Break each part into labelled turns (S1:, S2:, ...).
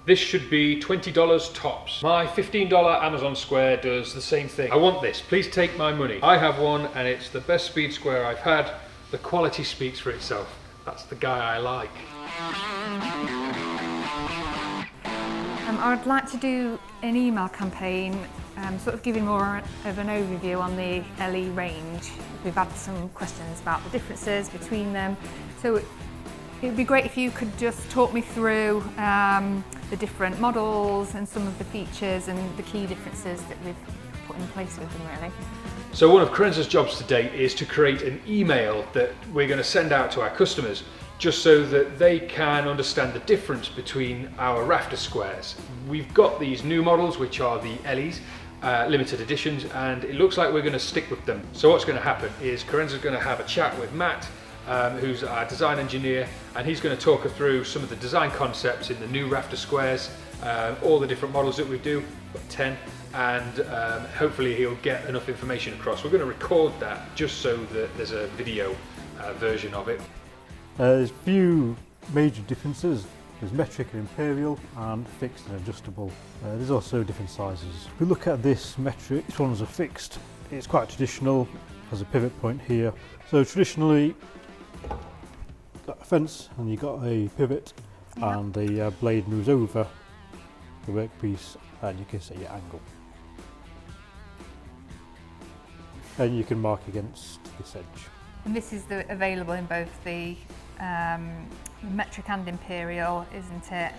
S1: This should be $20 tops. My $15 Amazon Square does the same thing. I want this, please take my money. I have one and it's the best speed square I've had. The quality speaks for itself. That's the guy I like.
S2: I would like to do an email campaign, sort of giving more of an overview on the LE range. We've had some questions about the differences between them. So it would be great if you could just talk me through the different models and some of the features and the key differences that we've put in place with them, really.
S1: So one of Carenza's jobs today is to create an email that we're going to send out to our customers, just so that they can understand the difference between our Rafter squares. We've got these new models, which are the LEs, limited editions, and it looks like we're going to stick with them. So what's going to happen is Carenza's going to have a chat with Matt, who's our design engineer, and he's going to talk her through some of the design concepts in the new Rafter squares, all the different models that we do, 10, and hopefully he'll get enough information across. We're going to record that just so that there's a video version of it.
S3: There's a few major differences. There's metric and imperial, and fixed and adjustable. There's also different sizes. If we look at this metric, this one's a fixed. It's quite traditional, has a pivot point here. So traditionally, got a fence and you've got a pivot, and the blade moves over the workpiece and you can set your angle. And you can mark against this edge.
S2: And this is available in both the metric and imperial, isn't it?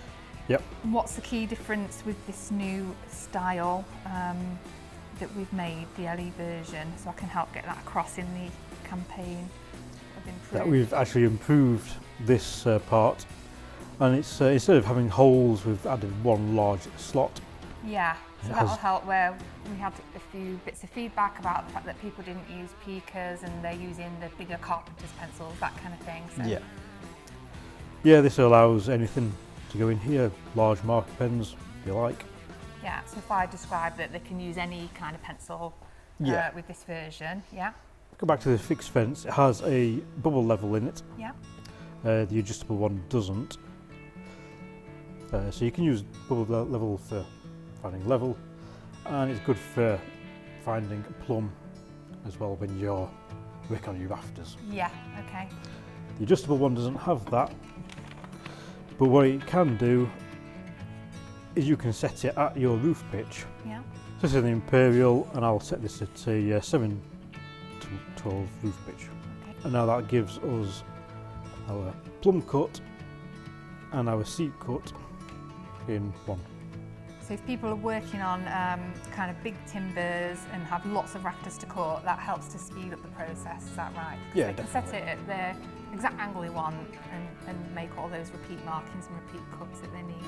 S3: Yep.
S2: What's the key difference with this new style that we've made, the LE version, so I can help get that across in the campaign of improved?
S3: That we've actually improved this part, and it's instead of having holes, we've added one large slot.
S2: Yeah, so that'll help, where we had a few bits of feedback about the fact that people didn't use peakers and they're using the bigger carpenter's pencils, that kind of thing. So.
S3: Yeah, this allows anything to go in here, large marker pens if you like.
S2: Yeah, so if I describe that they can use any kind of pencil with this version,
S3: Go back to the fixed fence, it has a bubble level in it.
S2: Yeah.
S3: The adjustable one doesn't. So you can use bubble level for finding level, and it's good for finding a plumb as well when you're working on your rafters.
S2: Yeah, okay.
S3: The adjustable one doesn't have that, but what it can do is you can set it at your roof pitch.
S2: Yeah.
S3: So this is an imperial, and I'll set this at a 7 to 12 roof pitch.
S2: Okay.
S3: And now that gives us our plumb cut and our seat cut in one.
S2: So if people are working on kind of big timbers and have lots of rafters to cut, that helps to speed up the process, is that right?
S3: Yeah,
S2: they can set it at the exact angle they want and make all those repeat markings and repeat cuts that they need.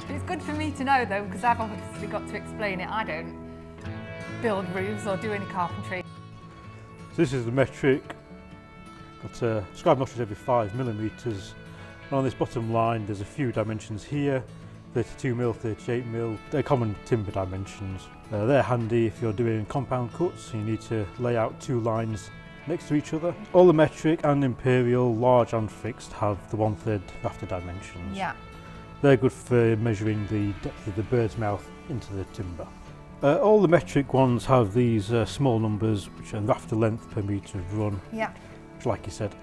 S2: It's good for me to know though, because I've obviously got to explain it. I don't build roofs or do any carpentry.
S3: So this is the metric, got scribe notches every 5 millimetres, and on this bottom line there's a few dimensions here. 32mm, 38mm, they're common timber dimensions. They're handy if you're doing compound cuts, you need to lay out 2 lines next to each other. All the metric and imperial, large and fixed, have the 1/3 rafter dimensions.
S2: Yeah.
S3: They're good for measuring the depth of the bird's mouth into the timber. All the metric ones have these small numbers, which are rafter length per metre of run,
S2: Yeah.
S3: which, like you said,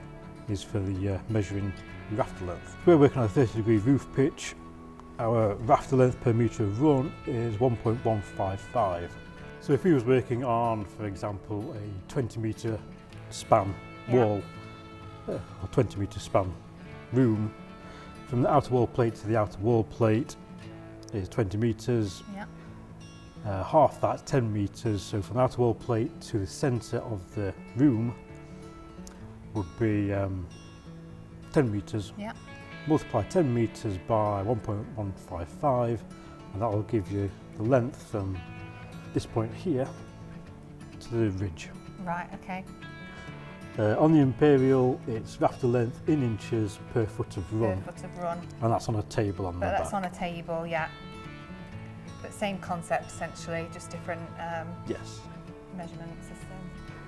S3: is for the measuring the rafter length. We're working on a 30-degree roof pitch. Our rafter length per metre of run is 1.155. So if we was working on, for example, a 20-metre span wall, or 20-metre span room, from the outer wall plate to the outer wall plate is 20 metres.
S2: Yeah.
S3: Half that's 10 metres, so from the outer wall plate to the centre of the room would be 10 metres.
S2: Yeah.
S3: Multiply 10 metres by 1.155, and that will give you the length from this point here to the ridge.
S2: Right, okay.
S3: On the imperial, it's rafter length in inches per foot of run.
S2: Per foot of run.
S3: And that's on a table on the back.
S2: But that's on a table, yeah. But same concept essentially, just different
S3: Yes.
S2: measurement system.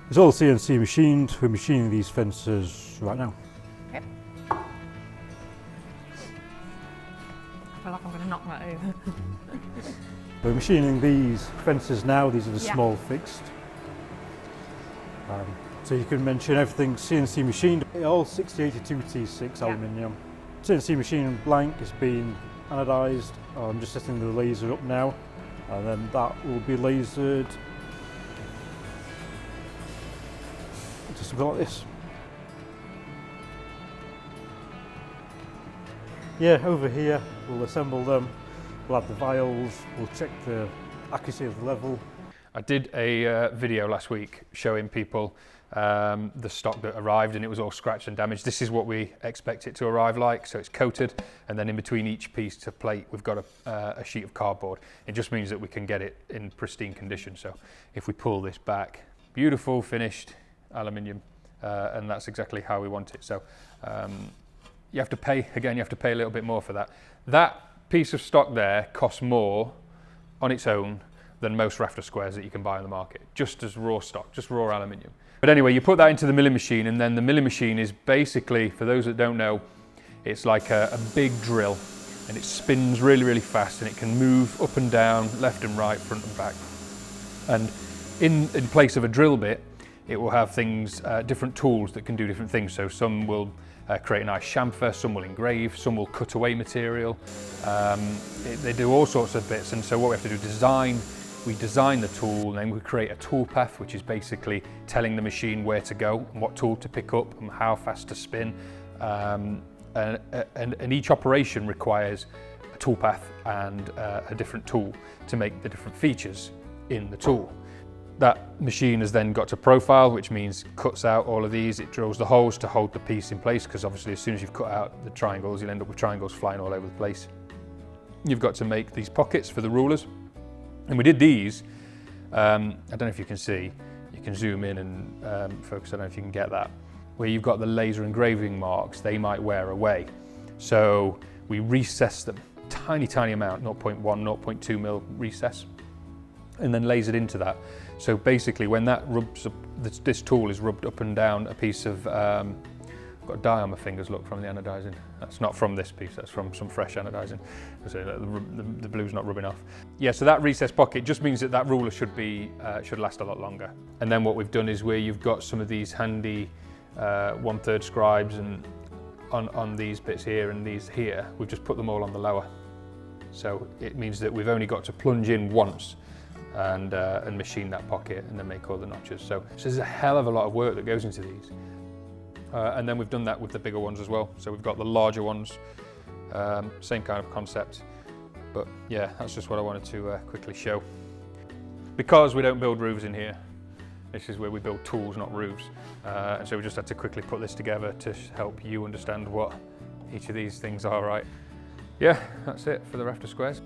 S3: It's all CNC machined. We're machining these fences right now.
S2: Okay. I feel like I'm going to knock right over.
S3: We're machining these fences now. These are the
S2: Yeah.
S3: small fixed. So you can mention everything CNC machined, all 6082 T6
S2: Yeah.
S3: aluminium. CNC machine blank is being anodised. I'm just setting the laser up now, and then that will be lasered to something like this. Yeah, over here we'll assemble them, we'll add the vials, we'll check the accuracy of the level.
S1: I did a video last week showing people the stock that arrived, and it was all scratched and damaged. This is what we expect it to arrive like. So it's coated, and then in between each piece to plate we've got a sheet of cardboard. It just means that we can get it in pristine condition. So if we pull this back, beautiful finished aluminium, and that's exactly how we want it. So you have to pay, again, you have to pay a little bit more for that. That piece of stock there costs more on its own than most Rafter squares that you can buy on the market, just as raw stock, just raw aluminium. But anyway, you put that into the milling machine, and then the milling machine is basically, for those that don't know, it's like a big drill, and it spins really, really fast, and it can move up and down, left and right, front and back. And in place of a drill bit, it will have things, different tools that can do different things. So some will create a nice chamfer, some will engrave, some will cut away material. They do all sorts of bits, and so what we have to do, we design the tool, and then we create a tool path, which is basically telling the machine where to go and what tool to pick up and how fast to spin. And each operation requires a tool path and a different tool to make the different features in the tool. That machine has then got to profile, which means cuts out all of these. It drills the holes to hold the piece in place, because obviously as soon as you've cut out the triangles, you'll end up with triangles flying all over the place. You've got to make these pockets for the rulers. And we did these, I don't know if you can see, you can zoom in and focus, I don't know if you can get that, where you've got the laser engraving marks, they might wear away. So we recess them, tiny, tiny amount, 0.1, 0.2 mil recess, and then lasered into that. So basically when that rubs up, this tool is rubbed up and down a piece of, I've got a dye on my fingers, look, from the anodizing. That's not from this piece, that's from some fresh anodizing. So the blue's not rubbing off. Yeah, so that recessed pocket just means that that ruler should last a lot longer. And then what we've done is where you've got some of these handy 1/3 scribes and on these bits here and these here, we've just put them all on the lower. So it means that we've only got to plunge in once and machine that pocket and then make all the notches. So there's a hell of a lot of work that goes into these. And then we've done that with the bigger ones as well. So we've got the larger ones, same kind of concept. But yeah, that's just what I wanted to quickly show. Because we don't build roofs in here, this is where we build tools, not roofs. And so we just had to quickly put this together to help you understand what each of these things are, right? Yeah, that's it for the Rafter squares.